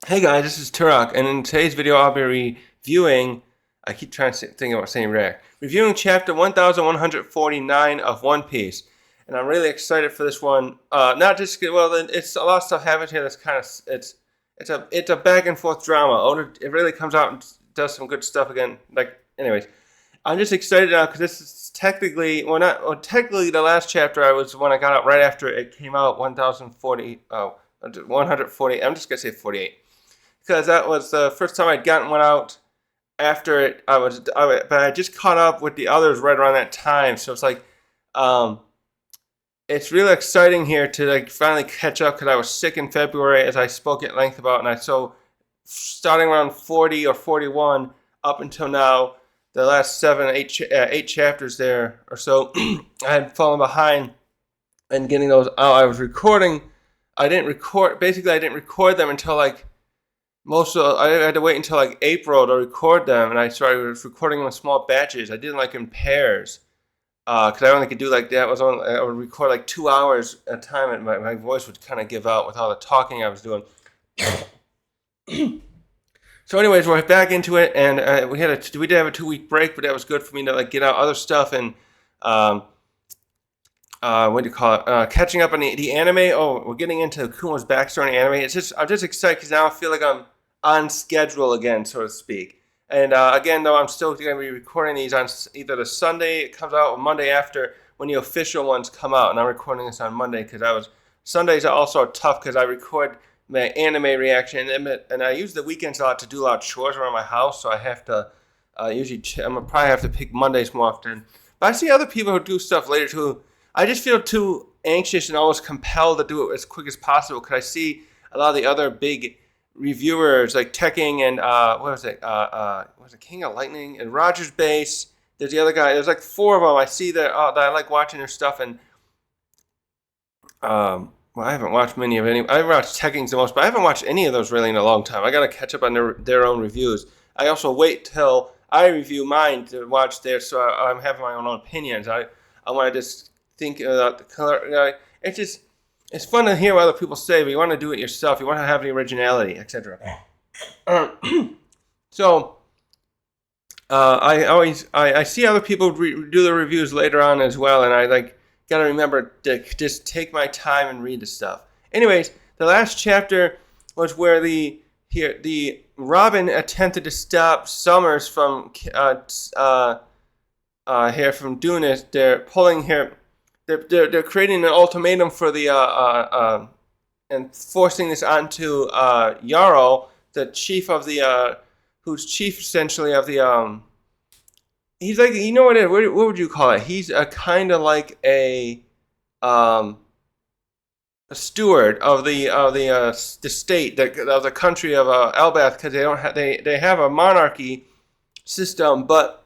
Hey guys, this is Turok, and in today's video I'll be reviewing, I keep trying to think about saying react, reviewing chapter 1149 of One Piece. And I'm really excited for this one. Not just, well, it's a lot of stuff happens here that's kind of, it's a back and forth drama. Oda, it really comes out and does some good stuff again. Anyways, I'm just excited now because this is technically, technically the last chapter I was when I got out right after it came out, 140, I'm just going to say 48 because that was the first time I'd gotten one out after it. But I just caught up with the others right around that time. So it's like, it's really exciting here to like finally catch up because I was sick in February, as I spoke at length about, starting around 40 or 41 up until now, the last 8 chapters there or so, I had fallen behind and getting those out. I was recording. I didn't record them until like I had to wait until like April to record them, and I started recording them in small batches. I did like in pairs, because I only could do like that. I would record like 2 hours at a time, and my voice would kind of give out with all the talking I was doing. So, anyways, we're back into it, and we did have a 2-week break, but that was good for me to like get out other stuff and what do you call it? Catching up on the anime. Oh, we're getting into Kumo's backstory in anime. I'm just excited because now I feel like I'm on schedule again, so to speak. And again, though, I'm still going to be recording these on either the Sunday it comes out or Monday after when the official ones come out. And I'm recording this on Monday because Sundays are also tough because I record my anime reaction, and I use the weekends a lot to do a lot of chores around my house. So I have to I'm gonna probably have to pick Mondays more often. But I see other people who do stuff later too. I just feel too anxious and always compelled to do it as quick as possible because I see a lot of the other big reviewers like Tekking and what was it King of Lightning and Rogers Base. There's the other guy. There's like 4 of them. I see that I like watching their stuff, and well, I haven't watched many of any. I watched Tekking's the most, but I haven't watched any of those really in a long time. I got to catch up on their own reviews. I also wait till I review mine to watch theirs, so I'm having my own opinions. I want to just think about the color. It's fun to hear what other people say, but you want to do it yourself. You want to have the originality, etc. So I see other people do the reviews later on as well, and I gotta remember to just take my time and read the stuff. Anyways, the last chapter was where the Robin attempted to stop Summers from from doing this. They're pulling here. They're creating an ultimatum for the and forcing this onto Yarrow, the chief of the who's chief essentially of the He's like, you know what it is? What would you call it? He's a kind of like a steward of the state of the country of Elbath, because they have a monarchy system, but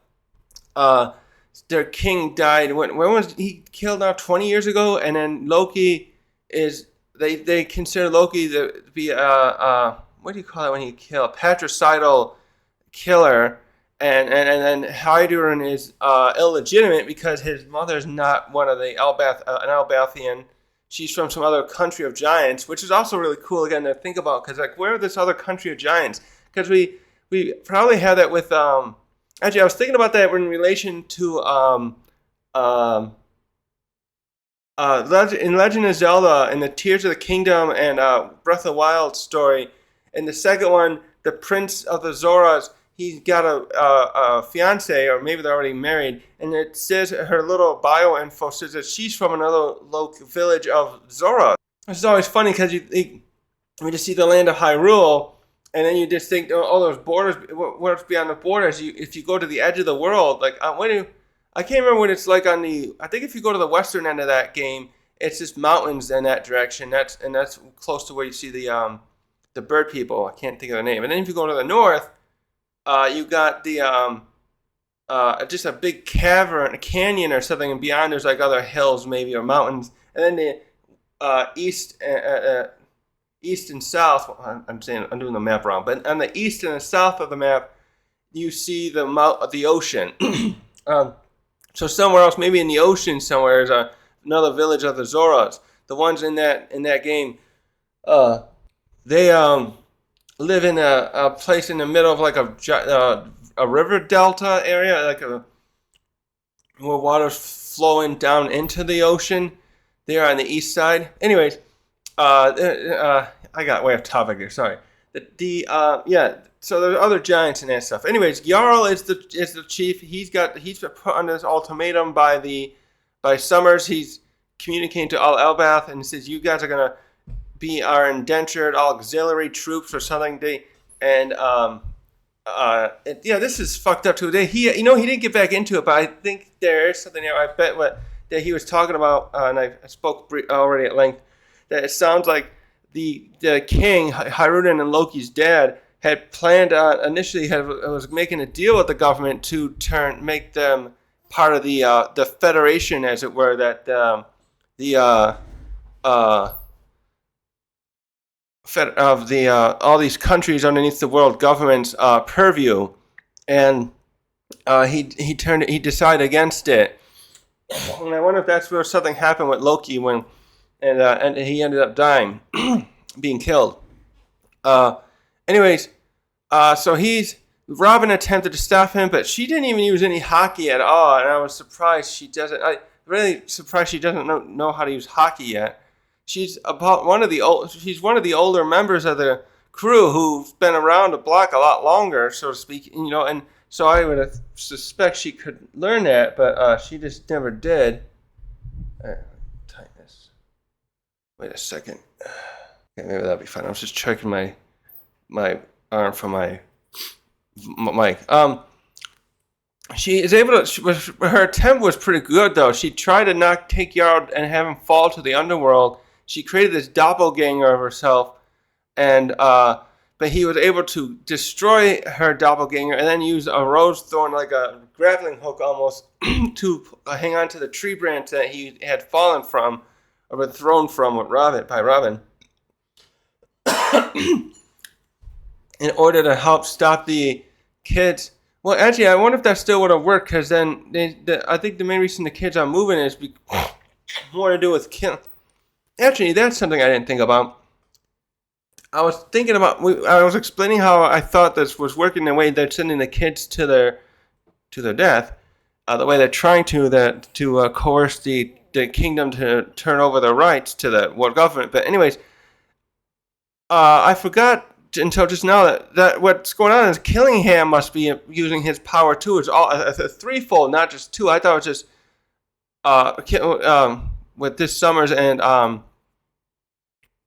their king died. When was he killed? Now 20 years ago, and then Loki is they consider Loki to be what do you call it when you kill patricidal killer. And then Hydrun is illegitimate because his mother's not one of the an Elbathian. She's from some other country of giants, which is also really cool again to think about. Because like, where are this other country of giants? Because we probably have that with actually, I was thinking about that in relation to in Legend of Zelda and the Tears of the Kingdom and Breath of the Wild story. In the second one, the Prince of the Zoras. He's got a fiance, or maybe they're already married, and it says her little bio info says that she's from another local village of Zora. This is always funny because you just see the land of Hyrule, and then you just think, oh, those borders. What's beyond the borders? If you go to the edge of the world, like I can't remember what it's like on the. I think if you go to the western end of that game, it's just mountains in that direction. That's close to where you see the bird people. I can't think of the name. And then if you go to the north. You got the just a big cavern, a canyon or something, and beyond there's like other hills maybe or mountains, and then the east and south. I'm doing the map wrong, but on the east and the south of the map, you see the ocean. So somewhere else, maybe in the ocean somewhere, is another village of the Zoras. The ones in that game, they live in a place in the middle of like a river delta area, like where water's flowing down into the ocean. There on the east side. Anyways, I got way off topic here. Sorry. Yeah. So there's other giants and that stuff. Anyways, Jarl is the chief. He's been put under this ultimatum by Summers. He's communicating to all Elbath and says you guys are gonna be our indentured auxiliary troops or something. Yeah, this is fucked up too. He didn't get back into it, but I think there is something there. I bet that he was talking about, and I spoke already at length. That it sounds like the king Hyruden and Loki's dad had planned initially was making a deal with the government to make them part of the federation, as it were. That the of the all these countries underneath the world government's purview, and he decided against it. And I wonder if that's where something happened with Loki and he ended up dying, being killed. Uh, anyways, so Robin attempted to stop him, but she didn't even use any hockey at all, and I was surprised she doesn't. Really surprised she doesn't know how to use hockey yet. She's one of the older members of the crew who've been around the block a lot longer, so to speak. And so I would suspect she could learn that, but she just never did. Tighten this. Wait a second. Okay, maybe that'll be fine. I was just checking my arm for my mic. She is able to. Her attempt was pretty good, though. She tried to take Jarl and have him fall to the underworld. She created this doppelganger of herself, and but he was able to destroy her doppelganger and then use a rose thorn, like a grappling hook almost, to hang on to the tree branch that he had fallen from, or been thrown from by Robin, in order to help stop the kids. Well, actually, I wonder if that still would have worked, because then I think the main reason the kids are moving is more to do with killing. Actually, that's something I didn't think about. I was thinking about. I was explaining how I thought this was working the way they're sending the kids to their death, the way they're trying to coerce the kingdom to turn over their rights to the world government. But anyways, I forgot until just now that what's going on is Killingham must be using his power too. It's all a threefold, not just two. I thought it was just with this Summers and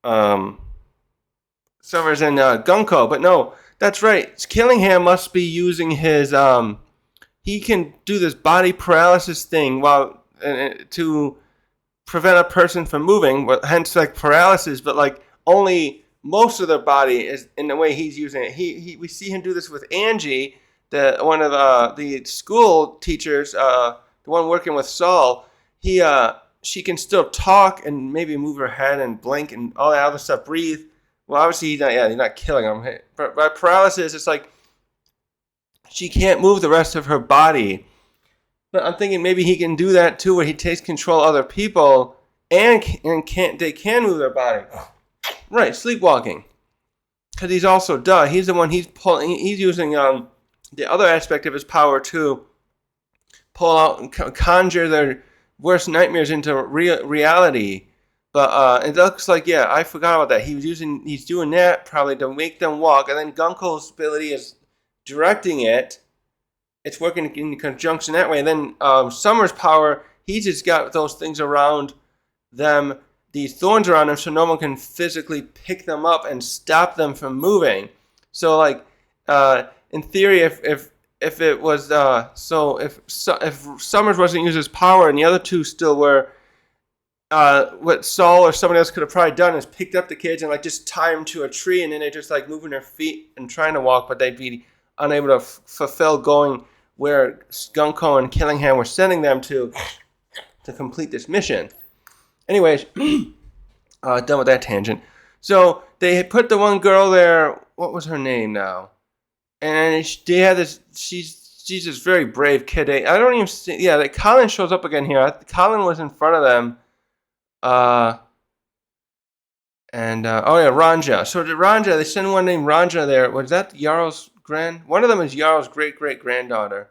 Gunko, but no, that's right. Killingham must be using his he can do this body paralysis thing while to prevent a person from moving, hence like paralysis, but like only most of their body is in the way he's using it. We see him do this with Angie, one of the school teachers, the one working with Saul. She can still talk and maybe move her head and blink and all that other stuff, breathe. Well, obviously he's not killing him. But by paralysis, it's like she can't move the rest of her body. But I'm thinking maybe he can do that too, where he takes control of other people and they can move their body. Right, sleepwalking. Because he's also he's the one he's using the other aspect of his power to pull out and conjure their worst nightmares into reality. But it looks like, I forgot about that. He's doing that probably to make them walk, and then Gunko's ability is directing it. It's working in conjunction that way. And then Summer's power, he's just got those things around them, these thorns around them, so no one can physically pick them up and stop them from moving. So, like, in theory, if it was if Summers wasn't using his power and the other two still were, what Saul or somebody else could have probably done is picked up the kids and like just tie them to a tree, and then they're just like moving their feet and trying to walk, but they'd be unable to fulfill going where Gunko and Killingham were sending them to complete this mission. Anyways, done with that tangent. So they had put the one girl there. What was her name now? And they had this. She's this very brave kid. I don't even see. Yeah, like Colin shows up again here. Colin was in front of them. And oh yeah, Ranja. So Ranja, they send one named Ranja there. Was that Jarl's One of them is Jarl's great great granddaughter.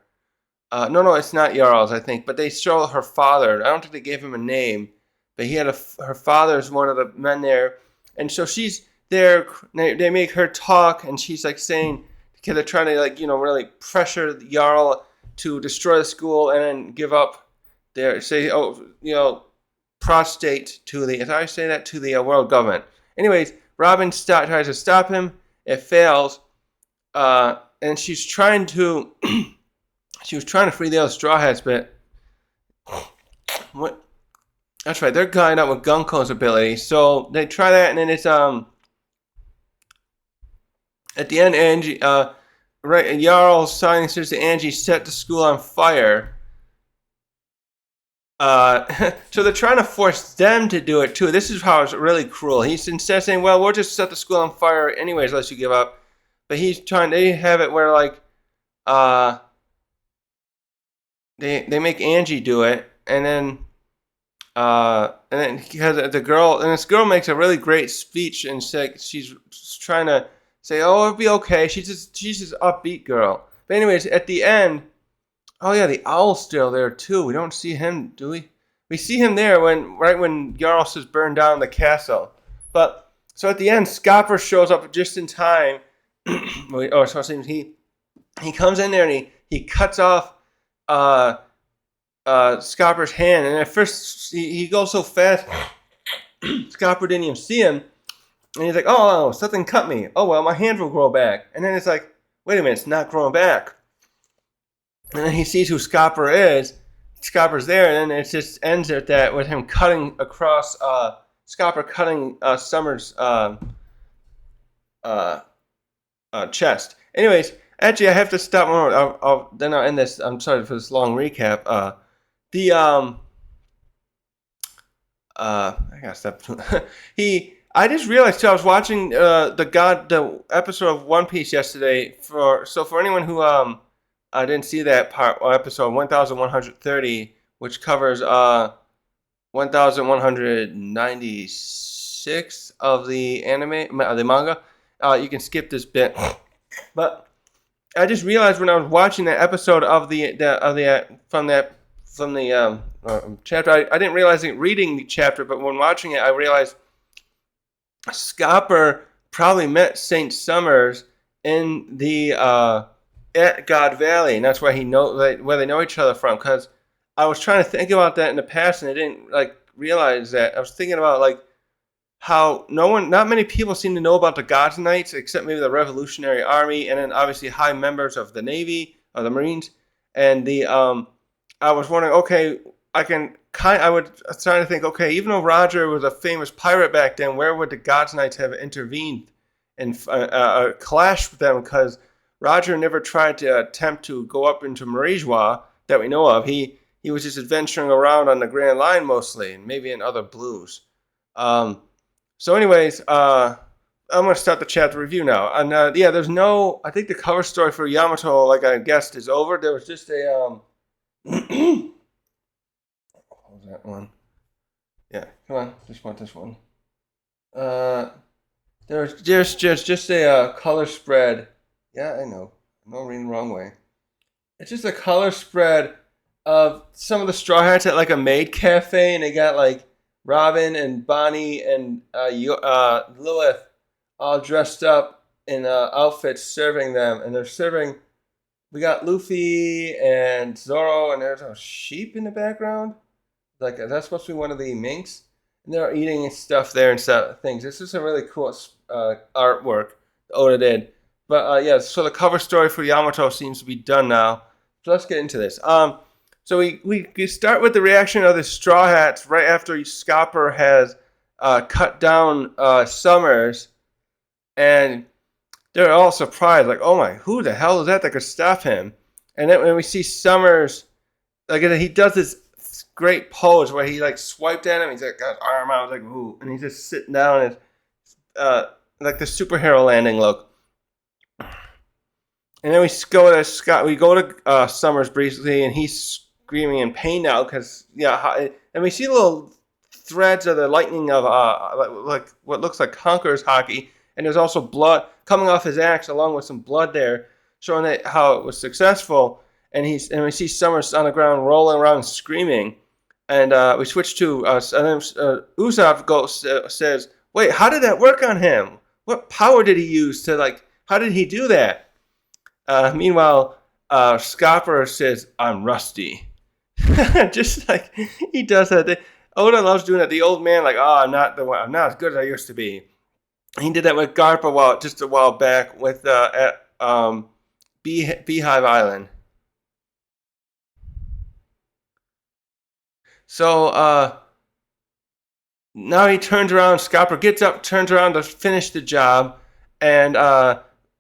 No, no, it's not Jarl's, I think. But they show her father. I don't think they gave him a name, but he had her father's one of the men there, and so she's there. They make her talk, and she's like saying, because they're trying to really pressure the Jarl to destroy the school and then give up their prostate to the. As I say that to the world government. Anyways, Robin tries to stop him. It fails, and she's trying to. She was trying to free the other Straw Hats, but what? That's right. They're guided up with Gunko's ability, so they try that, and then it's at the end, Angie right, Jarl silences to Angie set the school on fire. So they're trying to force them to do it too. This is how it's really cruel. He's instead saying, "Well, we'll just set the school on fire anyways, unless you give up." But he's trying. They have it where they make Angie do it, and then because this girl makes a really great speech and she's trying to say, "Oh, it'll be okay." She's this upbeat girl. But anyways, at the end, oh yeah, the owl's still there too. We don't see him, do we? We see him there when Jarl says burn down the castle. But so at the end, Scopper shows up just in time. He comes in there and he cuts off Scopper's hand, and at first he goes so fast, Scopper didn't even see him, and he's like, "Oh, something cut me. Oh well, my hand will grow back." And then it's like, "Wait a minute, it's not growing back." And then he sees who Scopper is. Scopper's there, and then it just ends at that with him cutting across Scopper cutting Summer's chest. Anyways, actually, I have to stop more. Then I'll end this. I'm sorry for this long recap. I gotta stop. I just realized too. I was watching the episode of One Piece yesterday. For anyone who I didn't see that episode 1130, which covers 1196 of the manga. You can skip this bit, but I just realized when I was watching that episode of from the chapter, I didn't realize it reading the chapter, but when watching it, I realized Scopper probably met Saint Summers in the at God Valley, and that's where where they know each other from. Because I was trying to think about that in the past, and I didn't realize that. I was thinking about how not many people seem to know about the Gods Knights, except maybe the Revolutionary Army, and then obviously high members of the Navy or the Marines. And I was wondering, okay, I was trying to think, okay, even though Roger was a famous pirate back then, where would the Gods Knights have intervened and clashed with them? Because Roger never tried to attempt to go up into Marijois that we know of. He was just adventuring around on the Grand Line mostly, and maybe in other blues. So anyways, I'm going to start the chapter review now. And there's no, I think the cover story for Yamato, like I guessed, is over. There was just a, what was that one? Yeah, come on, just want this one. There's just a color spread. Yeah, I know. I'm reading the wrong way. It's just a color spread of some of the Straw Hats at a maid cafe, and they got Robin and Bonnie and Lilith all dressed up in outfits serving them. And they're serving, we got Luffy and Zoro, and there's a sheep in the background. That's supposed to be one of the minks. And they're eating stuff there and things. This is a really cool artwork Oda did. But so the cover story for Yamato seems to be done now. So let's get into this. So we start with the reaction of the Straw Hats right after Scopper has cut down Summers, and they're all surprised, oh my, who the hell is that could stop him? And then when we see Summers, he does this great pose where he swiped at him, he's got his arm out, ooh, and he's just sitting down, and the superhero landing look. And then we go to Summers briefly, and he's screaming in pain now because and we see a little threads of the lightning of like what looks like conqueror's hockey, and there's also blood coming off his axe along with some blood there, showing that how it was successful. And we see Summers on the ground rolling around screaming, and we switch to and then Usopp says, "Wait, how did that work on him? What power did he use to like? How did he do that?" Meanwhile, Scopper says, "I'm rusty." Just like he does that. Oda loves doing that. The old man, like, "Oh, I'm not as good as I used to be." He did that with Garp just a while back with at Beehive Island. So now he turns around. Scopper gets up, turns around to finish the job, and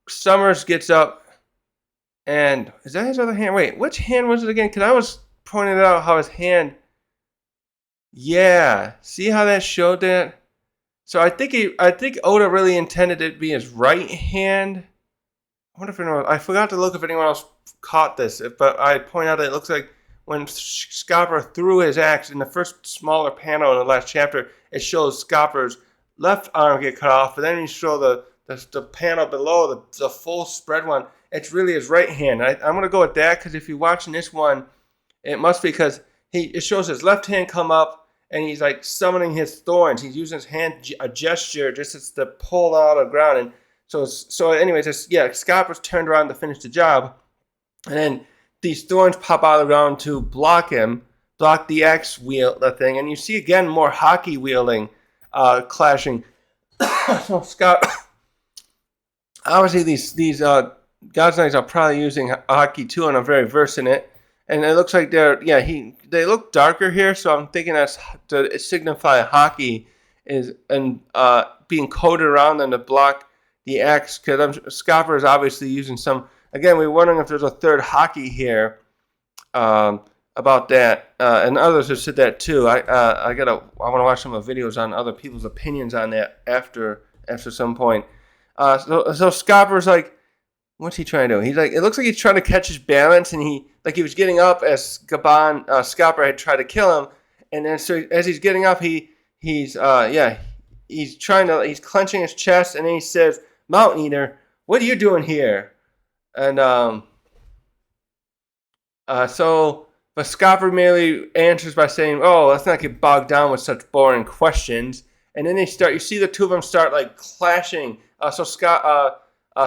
Summers gets up. And is that his other hand? Wait, which hand was it again? Because I was pointing out how his hand. Yeah, see how that showed that? So I think Oda really intended it to be his right hand. I wonder if anyone. I forgot to look if anyone else caught this, but I point out that it looks like when Scopper threw his axe in the first smaller panel in the last chapter, it shows Scopper's left arm get cut off, but then you show the panel below, the full spread one. It's really his right hand. I'm going to go with that because if you're watching this one, it must be because it shows his left hand come up and he's like summoning his thorns. He's using his hand, a gesture, just to pull out of the ground. And so anyways, Scopper's turned around to finish the job. And then these thorns pop out of the ground to block the axe wheel, the thing. And you see again more hockey wielding clashing. So Scott, obviously these God's Knights are probably using hockey too, and I'm very versed in it. And it looks like they look darker here, so I'm thinking that's to signify hockey is being coated around them to block the axe. Because Scopper is obviously using some. Again, we're wondering if there's a third hockey here about that, and others have said that too. I want to watch some of the videos on other people's opinions on that after some point. So Scopper's like. What's he trying to do? He's like, it looks like he's trying to catch his balance, and he was getting up as Scopper had tried to kill him, and then so as he's getting up, he's clenching his chest, and then he says, "Mountain Eater, what are you doing here?" And but Scopper merely answers by saying, "Oh, let's not get bogged down with such boring questions." And then you see the two of them start like clashing.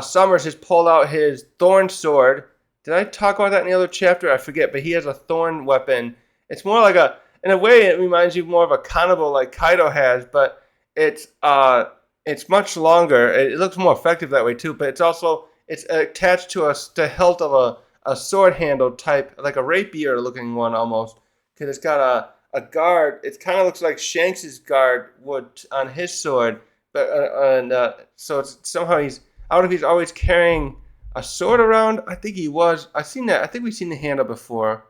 Summers has pulled out his thorn sword. Did I talk about that in the other chapter? I forget, but he has a thorn weapon. It's more like in a way, it reminds you more of a kanabo like Kaido has, but it's much longer. It looks more effective that way too, but it's attached to the hilt of a sword handle type, like a rapier looking one almost, because it's got a guard. It kind of looks like Shanks's guard would on his sword, but so it's somehow I don't know if he's always carrying a sword around. I think he was. I've seen that. I think we've seen the handle before.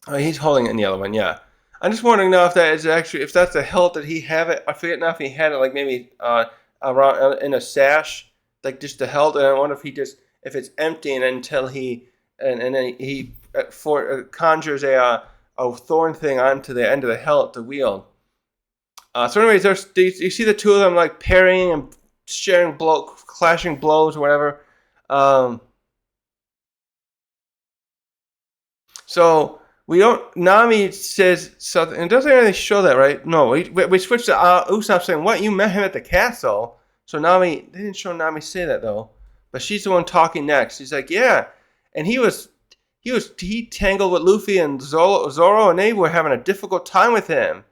Oh, he's holding it in the other one, yeah. I'm just wondering now if that's the hilt that he have it. I forget now if he had it like maybe around in a sash, like just the hilt. And I wonder if it's empty and until he conjures a thorn thing onto the end of the hilt to wield. So anyways, you see the two of them like parrying and clashing blows or whatever. So we don't. Nami says something. It doesn't really show that, right? No, we switched to Usopp saying, "What, you met him at the castle?" So they didn't show Nami say that though. But she's the one talking next. She's like, "Yeah," and he tangled with Luffy and Zoro, and they were having a difficult time with him.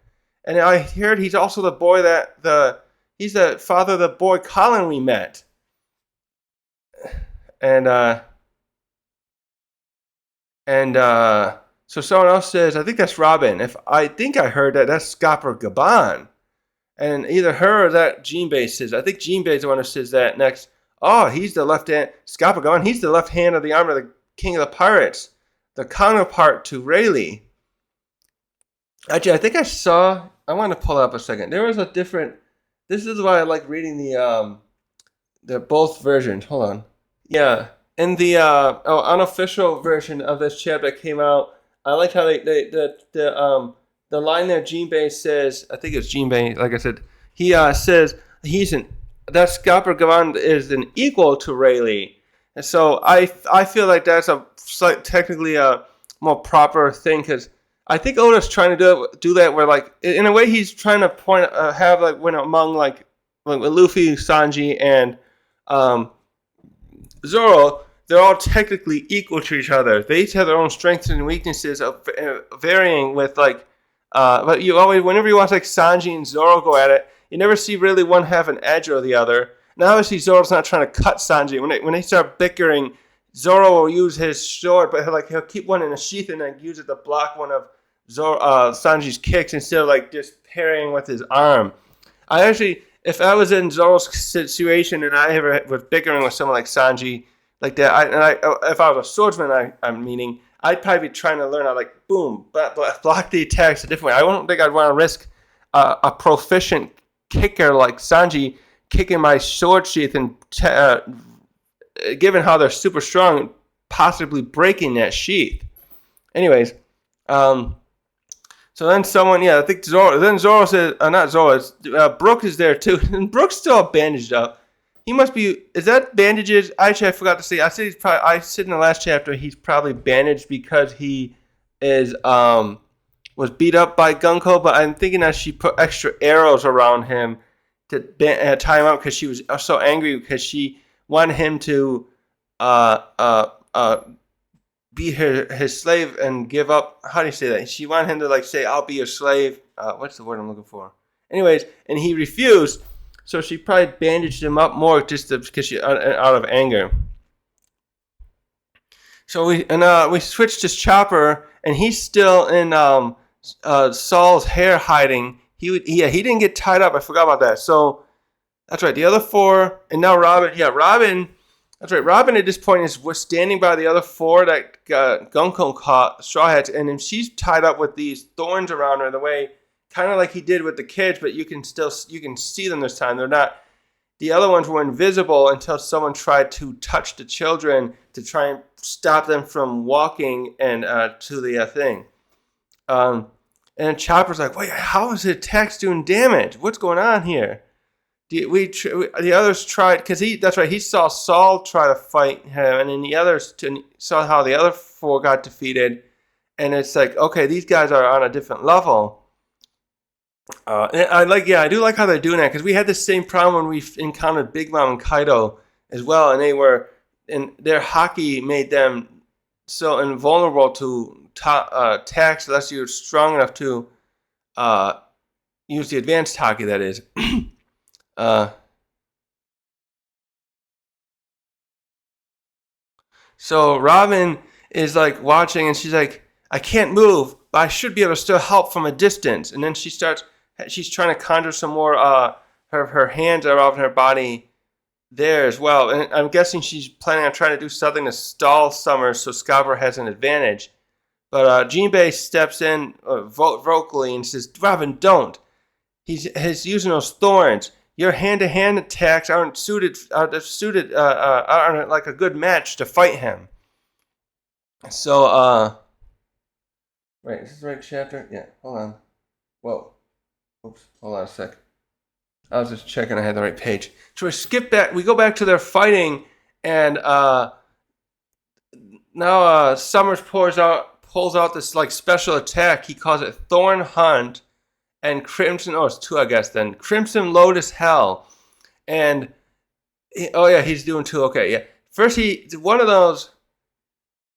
And I heard he's also the boy he's the father of the boy Colin we met. So someone else says, I think that's Robin. I think I heard that's Scopper Gaban. And either her or that Jinbei says. I think Jinbei's the one who says that next. Oh, he's the left hand. Scopper Gaban, he's the left hand of the arm of the king of the pirates. The counterpart to Rayleigh. Actually, I think I want to pull up a second. There was a different. This is why I like reading the both versions. Hold on. Yeah, in the unofficial version of this chapter that came out, I like how the the line there, Jinbei says, I think it's Jinbei, like I said, he says that Scopper Gavan is an equal to Rayleigh. And so I feel like that's technically a more proper thing, because I think Oda's trying to do that where, like, in a way he's trying to have like when among like Luffy, Sanji, and Zoro, they're all technically equal to each other. They each have their own strengths and weaknesses, varying with like. But you always, whenever you watch like Sanji and Zoro go at it, you never see really one have an edge or the other. Now obviously Zoro's not trying to cut Sanji. When they start bickering, Zoro will use his sword, but he'll keep one in a sheath and then use it to block one of Sanji's kicks instead of like just parrying with his arm. If I was in Zoro's situation and I ever was bickering with someone like Sanji like that, if I was a swordsman, I'm meaning, I'd probably be trying to learn how, like, boom, block the attacks a different way. I don't think I'd want to risk a proficient kicker like Sanji kicking my sword sheath and, given how they're super strong, possibly breaking that sheath. Anyways, so then I think Zoro says, not Zoro, Brook is there too. And Brook's still bandaged up. He must be, is that bandages? Actually, I forgot to say, I said in the last chapter, he's probably bandaged because he was beat up by Gunko, but I'm thinking that she put extra arrows around him to tie him up because she was so angry because she wanted him to be his slave and give up. How do you say that? She wanted him to, like, say, I'll be your slave. What's the word I'm looking for? Anyways, and he refused, so she probably bandaged him up more just because she out of anger. So we switched to Chopper, and he's still in Saul's hair hiding. He didn't get tied up. I forgot about that. So that's right. The other four, and now Robin. Yeah, Robin. That's right. Robin at this point was standing by the other four that Gunko caught, Straw Hats, and then she's tied up with these thorns around her the way, kind of like he did with the kids, but you can see them this time. They're not. The other ones were invisible until someone tried to touch the children to try and stop them from walking and to the thing. And Chopper's like, wait, how is the attacks doing damage? What's going on here? The others tried, because that's right, he saw Saul try to fight him, and then the others saw how the other four got defeated, and it's like, okay, these guys are on a different level. And I do like how they're doing that, because we had the same problem when we encountered Big Mom and Kaido as well, and their haki made them so invulnerable to attacks unless you're strong enough to use the advanced haki, that is. So Robin is like watching, and she's like, I can't move, but I should be able to still help from a distance. And then she's trying to conjure some more, her hands are off her body there as well. And I'm guessing she's planning on trying to do something to stall Summer so Scopper has an advantage. But Jinbei steps in vocally and says, Robin, don't. He's using those thorns. Your hand-to-hand attacks aren't like a good match to fight him. So, wait, is this the right chapter? Yeah, hold on. Whoa. Oops, hold on a sec. I was just checking I had the right page. So we go back to their fighting, and now Summers pulls out this like special attack. He calls it Thorn Hunt. And Crimson, it's two, I guess, then. Crimson Lotus Hell. And, he's doing two. Okay, yeah. First, one of those,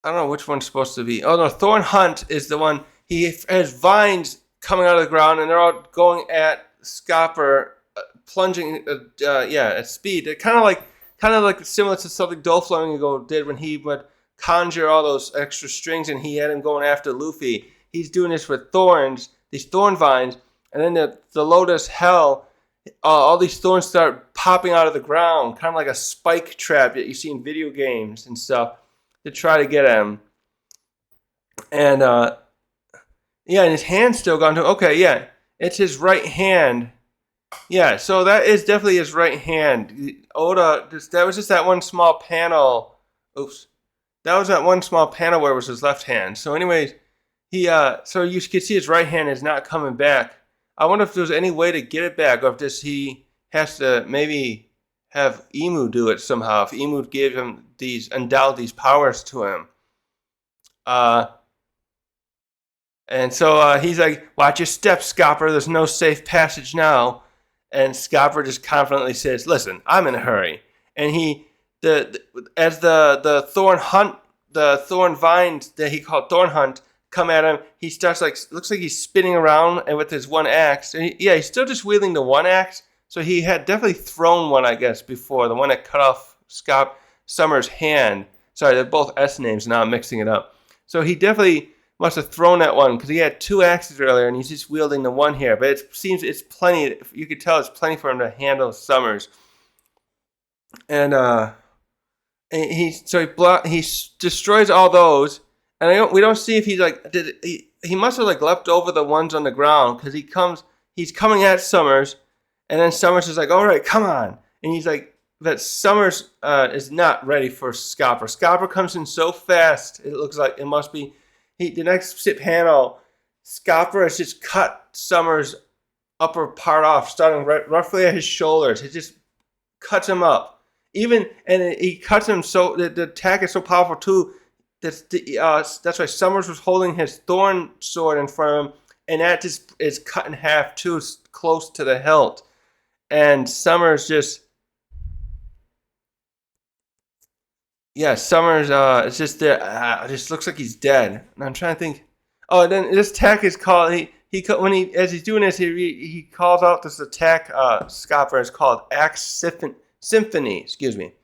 I don't know which one's supposed to be. Oh, no, Thorn Hunt is the one. He has vines coming out of the ground, and they're all going at Scopper, plunging, at speed. They're kind of like similar to something Doflamingo did when he would conjure all those extra strings, and he had him going after Luffy. He's doing this with thorns, these thorn vines. And then the Lotus Hell, all these thorns start popping out of the ground, kind of like a spike trap that you see in video games and stuff, to try to get him. And, and his hand's still gone too. Okay, yeah, it's his right hand. Yeah, so that is definitely his right hand. Oda, that was just that one small panel. Oops. That was that one small panel where it was his left hand. So anyways, So you can see his right hand is not coming back. I wonder if there's any way to get it back, or if he has to maybe have Emu do it somehow. If Emu gave him endowed these powers to him. And so he's like, "Watch your steps, Scopper. There's no safe passage now." And Scopper just confidently says, "Listen, I'm in a hurry." And as the thorn vines that he called thorn hunt come at him, he starts looks like he's spinning around and with his one axe. And he's still just wielding the one axe. So he had definitely thrown one, I guess, before, the one that cut off Summer's hand. Sorry, they're both S names. Now I'm mixing it up. So he definitely must have thrown that one because he had two axes earlier and he's just wielding the one here. But it seems it's plenty. You could tell it's plenty for him to handle Summers. And he destroys all those. And we don't see if he's like he must have like left over the ones on the ground because he's coming at Summers, and then Summers is like, all right, come on, and he's like, that Summers is not ready for Scopper. Scopper comes in so fast, it looks like it must be the next panel. Scopper has just cut Summers' upper part off, starting roughly at his shoulders. It just cuts him up. He cuts him so the attack is so powerful too. That's why Summers was holding his thorn sword in front of him, and that just is cut in half too, close to the hilt. And Summers just, Summers it's just there. It just looks like he's dead. And I'm trying to think. Oh, and then this attack is called. As he's doing this, he calls out this attack. Scopper is called Axe Symphony. Excuse me.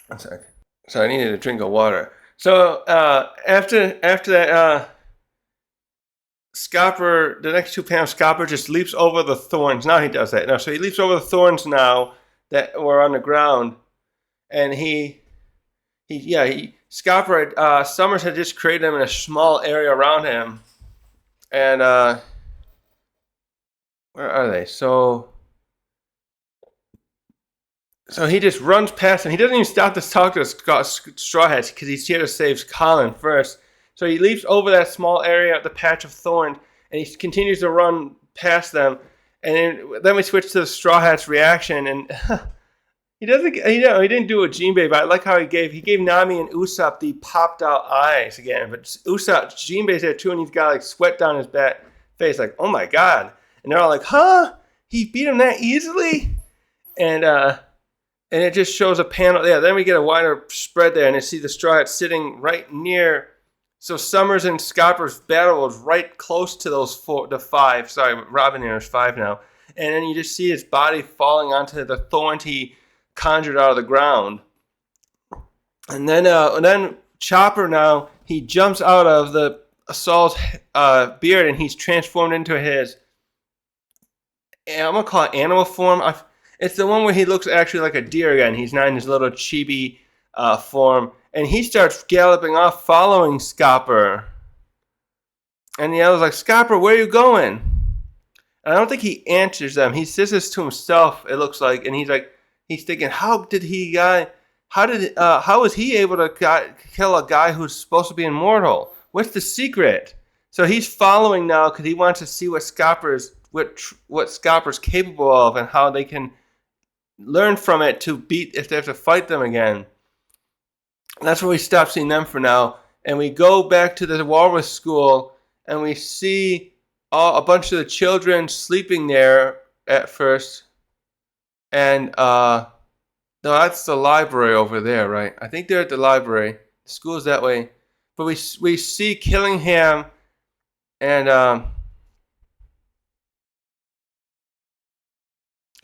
I'm sorry. So I needed a drink of water. So after that, Scopper, the next two panels, Scopper just leaps over the thorns. Now he does that. No, so he leaps over the thorns now that were on the ground, and Scopper, Summers had just created him in a small area around him, and where are they? So he just runs past him. He doesn't even stop to talk to the Straw Hats because he's here to save Colin first. So he leaps over that small area, the patch of thorn, and he continues to run past them. And then we switch to the Straw Hats' reaction, and he didn't do a Jinbei, but I like how he gave Nami and Usopp the popped out eyes again. But Jinbei's there too, and he's got like sweat down his face, like, oh my god. And they're all like, huh? He beat him that easily? And it just shows a panel. Yeah, then we get a wider spread there, and you see the Straw Hats sitting right near. So Summers and Scopper's battle was right close to the five. Sorry, Robin there's five now. And then you just see his body falling onto the thorns he conjured out of the ground. And then Chopper now, he jumps out of the Saul's beard, and he's transformed into his, I'm going to call it animal form. It's the one where he looks actually like a deer again. He's not in his little chibi form. And he starts galloping off following Scopper. And he yells like, Scopper, where are you going? And I don't think he answers them. He says this to himself, it looks like. And he's thinking, how was he able to kill a guy who's supposed to be immortal? What's the secret? So he's following now because he wants to see what Scopper's capable of and how they can learn from it to beat if they have to fight them again. And that's where we stop seeing them for now, and we go back to the Walrus School, and we see a bunch of the children sleeping there at first. And no, that's the library over there, right? I think they're at the library. The school's that way, but we see Killingham and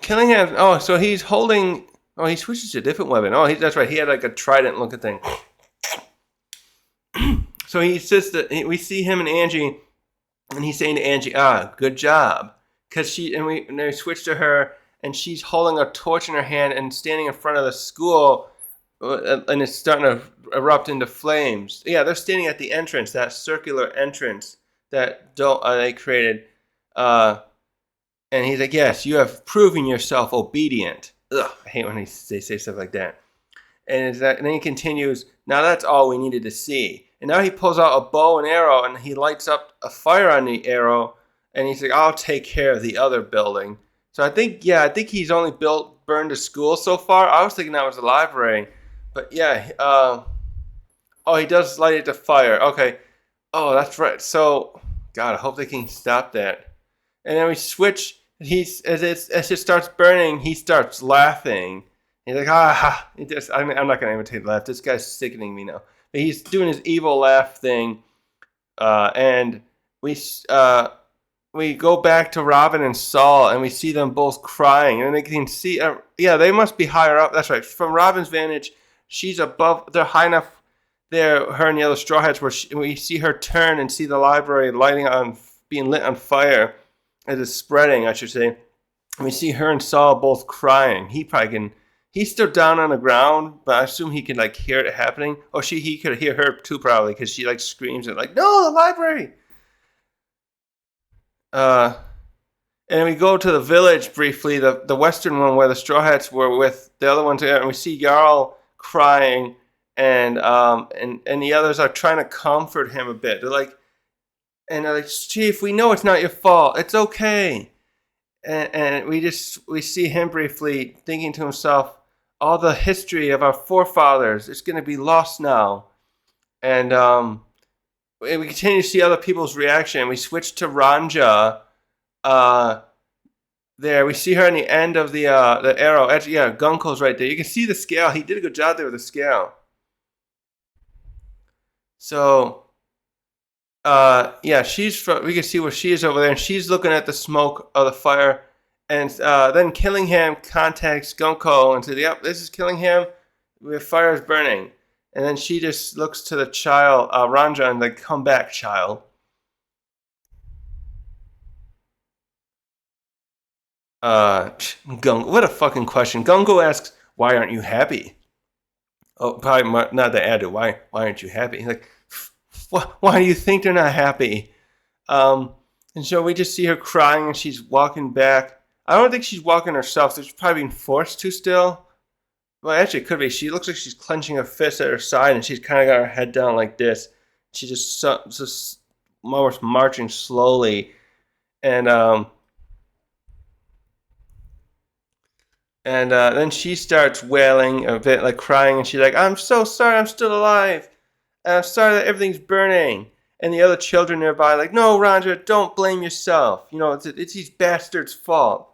Killingham, so he's holding, he switches to a different weapon. That's right, he had like a trident looking thing. So he says that we see him and Angie, and he's saying to Angie, good job. Because they switch to her, and she's holding a torch in her hand and standing in front of the school, and it's starting to erupt into flames. Yeah, they're standing at the entrance, that circular entrance that they created. And he's like, yes, you have proven yourself obedient. Ugh, I hate when they say stuff like that. And then he continues, now that's all we needed to see. And now he pulls out a bow and arrow and he lights up a fire on the arrow. And he's like, I'll take care of the other building. So I think he's only burned a school so far. I was thinking that was a library. But yeah, oh, he does light it to fire. Okay. Oh, that's right. So, God, I hope they can stop that. And then we switch. As it starts burning, he starts laughing. He's like, ah, I'm not gonna imitate laugh. This guy's sickening me now. But he's doing his evil laugh thing, and we we go back to Robin and Saul, and we see them both crying, and they can see, yeah, they must be higher up. That's right. From Robin's vantage, she's above. They're high enough there. Her and the other Straw Hats, where we see her turn and see the library being lit on fire, as it's spreading, I should say. And we see her and Saul both crying. He probably can. He's still down on the ground, but I assume he can like hear it happening. Oh, he could hear her too, probably, because she like screams and like, no, the library. Uh, and we go to the village briefly, the western one where the Straw Hats were with the other ones, and we see Jarl crying, and the others are trying to comfort him a bit. They're like, Chief, we know it's not your fault. It's okay. And we see him briefly thinking to himself, all the history of our forefathers, it's going to be lost now. And we continue to see other people's reaction. We switch to Ranja. There, we see her in the end of the arrow. Actually, yeah, Gunko's right there. You can see the scale. He did a good job there with the scale. So, yeah, we can see where she is over there, and she's looking at the smoke of the fire. And then Killingham contacts Gunko and says, yep, this is Killingham. The fire is burning. And then she just looks to the child, Ranja, and like, come back, child. What a fucking question. Gunko asks, why aren't you happy? Oh, probably not the added. Why aren't you happy? He's like, why do you think they're not happy? And so we just see her crying, and she's walking back. I don't think she's walking herself. She's probably being forced to still. Well, actually, it could be. She looks like she's clenching her fist at her side, and she's kind of got her head down like this. She's just almost marching slowly, and then she starts wailing a bit, like crying, and she's like, I'm so sorry, I'm still alive. And I'm sorry that everything's burning. And the other children nearby, like, no, Ranja, don't blame yourself. You know, it's these bastards' fault.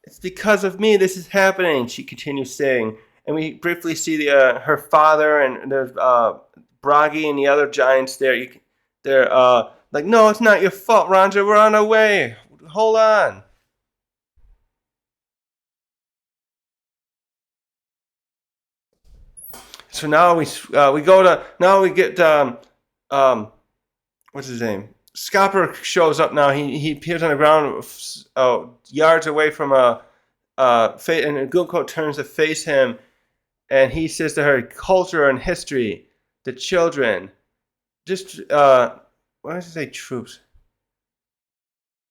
It's because of me this is happening, she continues saying. And we briefly see her father, and there's Bragi and the other giants there. They're like, no, it's not your fault, Ranja, we're on our way. Hold on. So now we get what's his name? Scopper shows up now. He appears on the ground, yards away from and Gunko turns to face him, and he says to her, "Culture and history, the children, just why does it say troops?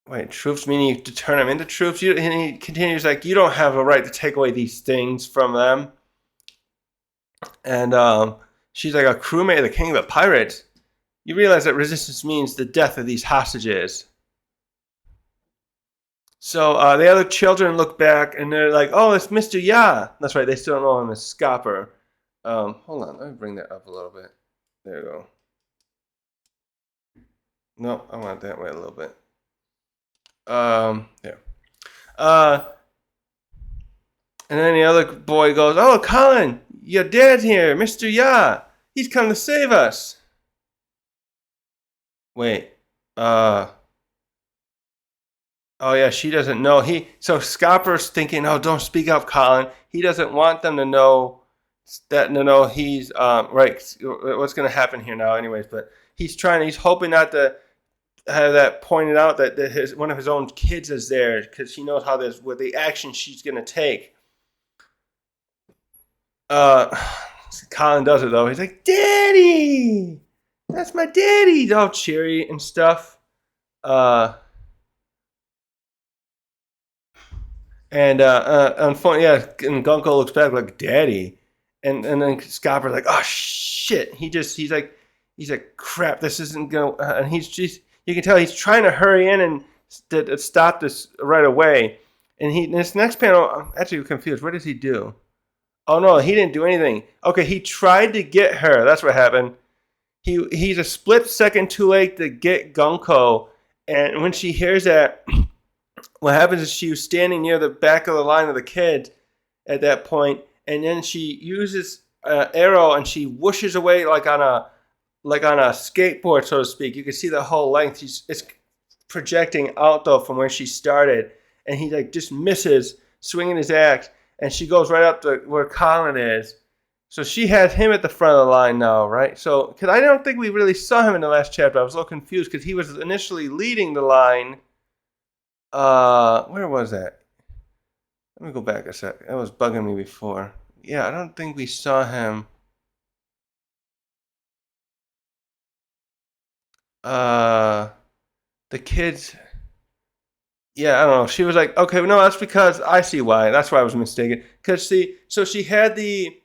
Wait, troops meaning to turn them into troops?" And he continues like, "You don't have a right to take away these things from them." And she's like, a crewmate of the king of the pirates? You realize that resistance means the death of these hostages. So the other children look back, and they're like, oh, it's Mr. Ya. That's right, they still don't know him as Scopper. Hold on, let me bring that up a little bit. There you go. No, I want that way a little bit. There. And then the other boy goes, oh, Colin, your dad's here, Mr. Ya. He's come to save us. Wait. Oh, yeah, she doesn't know. So Scopper's thinking, oh, don't speak up, Colin. He doesn't want them to know he's, right, what's going to happen here now anyways. But he's hoping not to have that pointed out that one of his own kids is there, because he knows what the action she's going to take. Colin does it though. He's like, Daddy! That's my daddy! He's all cheery and stuff. And Gunko looks back like, Daddy. and then Scopper's like, oh shit. He's like crap. This isn't gonna. And he's just you can tell he's trying to hurry in and stop this right away. And in this next panel, I'm actually confused. What does he do? Oh no, he didn't do anything. Okay, he tried to get her. That's what happened. He's a split second too late to get Gunko, and when she hears that, what happens is she was standing near the back of the line of the kids at that point, and then she uses an arrow and she whooshes away like on a skateboard, so to speak. You can see the whole length. It's projecting out though from where she started, and he like just misses swinging his axe, and she goes right up to where Colin is. So she has him at the front of the line now, right? So, because I don't think we really saw him in the last chapter. I was a little confused because he was initially leading the line. Where was that? Let me go back a sec. That was bugging me before. Yeah, I don't think we saw him. The kids. Yeah, I don't know. She was like, okay, no, that's because I see why. That's why I was mistaken. Because so she had the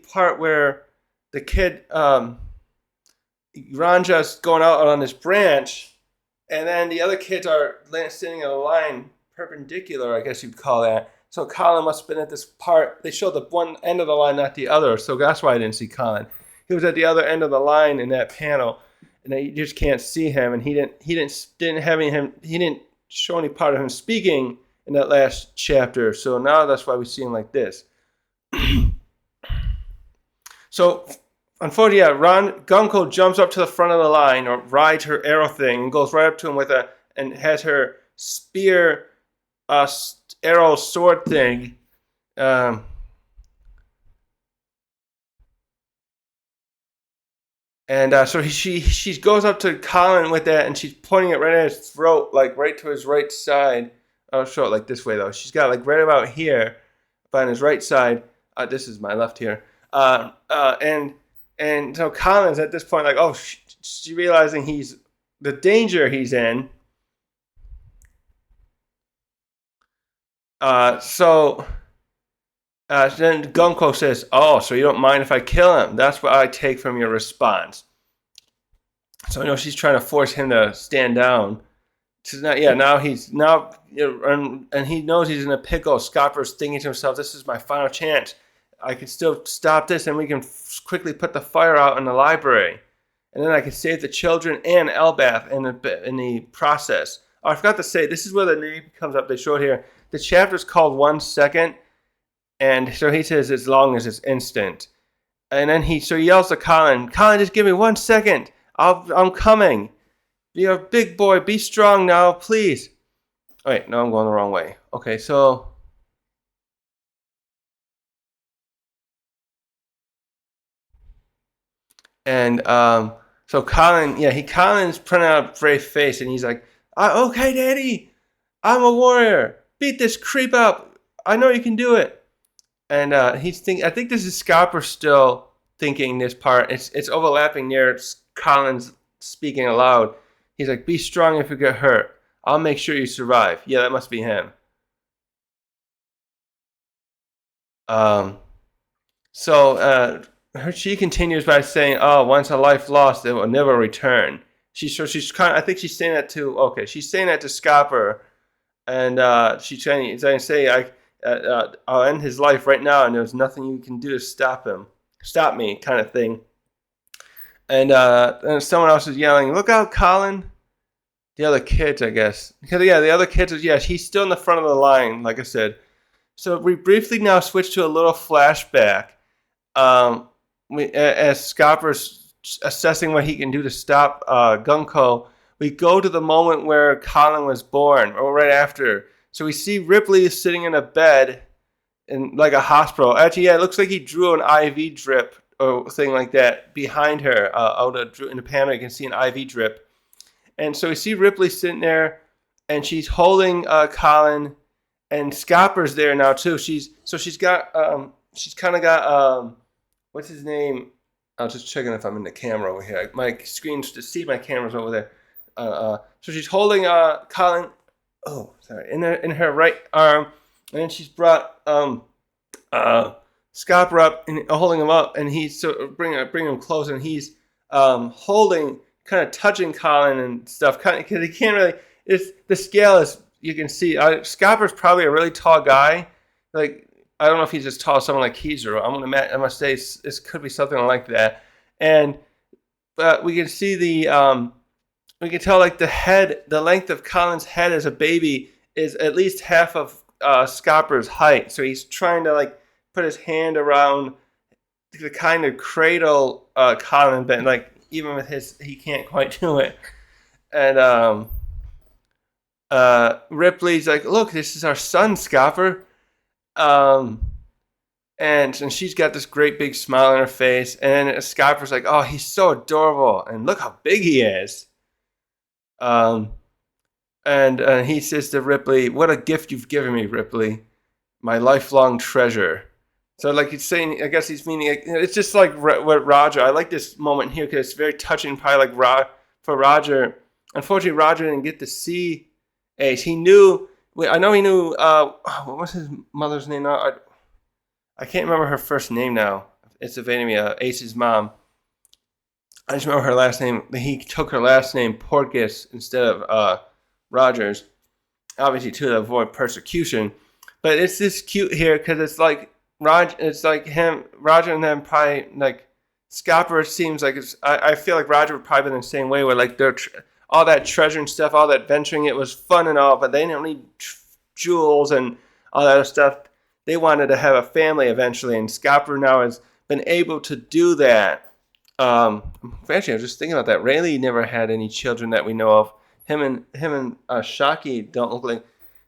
part where the kid Ranja's going out on this branch, and then the other kids are sitting in a line perpendicular, I guess you'd call that. So Colin must have been at this part. They showed the one end of the line, not the other. So that's why I didn't see Colin. He was at the other end of the line in that panel, and you just can't see him. And he didn't show any part of him speaking in that last chapter. So now that's why we see him like this. So, unfortunately, Gunko jumps up to the front of the line or rides her arrow thing and goes right up to him and has her spear, arrow sword thing. So she goes up to Colin with that, and she's pointing it right at his throat, like right to his right side. I'll show it like this way though. She's got like right about here, on his right side. This is my left here. And so Colin's at this point like, oh, she realizing the danger he's in. Then Gunko says, oh, so you don't mind if I kill him? That's what I take from your response. So she's trying to force him to stand down. Now and he knows he's in a pickle. Scopper's thinking to himself, this is my final chance. I can still stop this, and we can quickly put the fire out in the library. And then I can save the children and Elbath in the process. Oh, I forgot to say, this is where the name comes up. They show it here. The chapter is called 1 Second. And so he says, as long as it's instant. And then he yells to Colin, just give me 1 second. I'm coming. You're a big boy. Be strong now, please. Oh, wait, no, I'm going the wrong way. Okay, so. And so Colin's putting out a brave face, and he's like, okay, Daddy, I'm a warrior. Beat this creep up. I know you can do it. And I think this is Scopper still thinking this part. It's overlapping near Colin's speaking aloud. He's like, be strong if you get hurt. I'll make sure you survive. Yeah, that must be him. She continues by saying, oh, once a life lost, it will never return. She's saying that to Scopper. And she's trying to say, I'll end his life right now, and there's nothing you can do to stop me, kind of thing. And someone else is yelling, look out, Colin. The other kids, I guess. Because, the other kids, he's still in the front of the line, like I said. So we briefly now switch to a little flashback. As Scopper's assessing what he can do to stop Gunko, we go to the moment where Colin was born, or right after. So we see Ripley sitting in a bed in like a hospital. Actually, it looks like he drew an IV drip or thing like that behind her. In the panel, you can see an IV drip. And so we see Ripley sitting there, and she's holding Colin, and Scopper's there now too. She's kind of got what's his name? I was just checking if I'm in the camera over here. My screen's to see my camera's over there. So she's holding Colin. Oh, sorry, in her right arm, and then she's brought uh, Scopper up and holding him up, and he's so bring him close, and he's holding, kind of touching Colin and stuff, kind of because he can't really. It's the scale is you can see. Scopper's probably a really tall guy. Like I don't know if he's as tall as someone like Keezer. I'm gonna say this could be something like that, and but we can see we can tell like the length of Colin's head as a baby is at least half of Scopper's height. So he's trying to like put his hand around to kind of cradle Colin, but like even with he can't quite do it. And Ripley's like, look, this is our son, Scopper. And she's got this great big smile on her face. And Scopper's like, oh, he's so adorable. And look how big he is. And he says to Ripley, what a gift you've given me, Ripley. My lifelong treasure. So like he's saying, I guess he's meaning, it's just like what Roger, I like this moment here because it's very touching, probably like for Roger. Unfortunately, Roger didn't get to see Ace. He knew, I know he knew, what was his mother's name now? I can't remember her first name now. It's evading me, Ace's mom. I just remember her last name. He took her last name, Porkis, instead of Rogers. Obviously, to avoid persecution. But it's just cute here because it's like it's like him, Roger, and then probably like Scopper seems like it's. I feel like Roger would probably been the same way, where like they're all that treasure and stuff, all that venturing, it was fun and all, but they didn't need jewels and all that other stuff. They wanted to have a family eventually, and Scopper now has been able to do that. Actually, I was just thinking about that. Rayleigh never had any children that we know of. Him and Shockey don't look like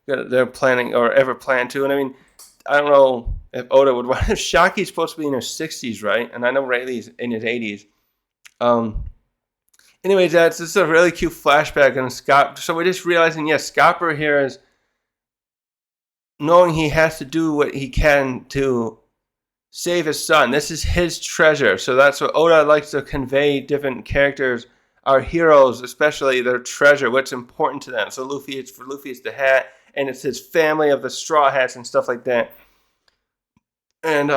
they're planning or ever plan to. And I mean, I don't know if Oda would want. If Shockey's supposed to be in her 60s, right? And I know Rayleigh's in his 80s. Anyways, that's just a really cute flashback on Scott. So we're just realizing, yes, Scopper here is knowing he has to do what he can to save his son. This is his treasure. So that's what Oda likes to convey. Different characters, our heroes, especially their treasure, what's important to them. So Luffy, it's the hat, and it's his family of the straw hats and stuff like that. And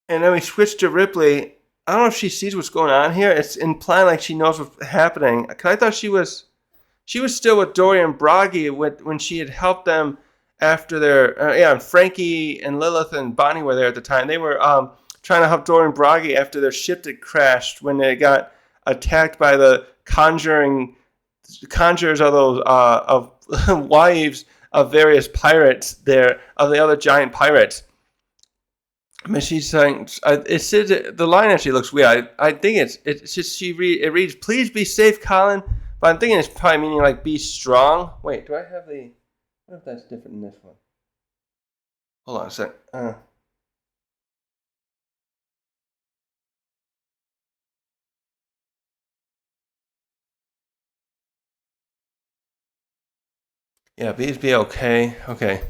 then we switch to Ripley. I don't know if she sees what's going on here. It's implied like she knows what's happening. Cause I thought she was still with Dory and Bragi when she had helped them after their Frankie and Lilith and Bonnie were there at the time. They were trying to help Dory and Bragi after their ship had crashed when they got attacked by the conjurers of those of wives of various pirates there, of the other giant pirates. I mean, she's saying it says the line actually looks weird. I think it's just it reads, "Please be safe, Colin." But I'm thinking it's probably meaning like be strong. Wait, do I have the? What if that's different than this one? Hold on a sec. Yeah, please be okay. Okay.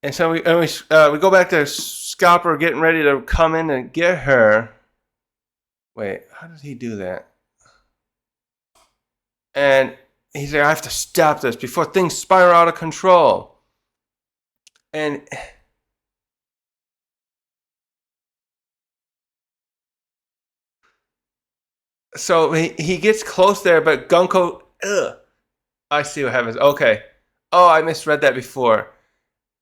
And so we go back to Scopper getting ready to come in and get her. Wait, how does he do that? And he's like, I have to stop this before things spiral out of control. And so he gets close there, but Gunko, I see what happens. Okay. Oh, I misread that before.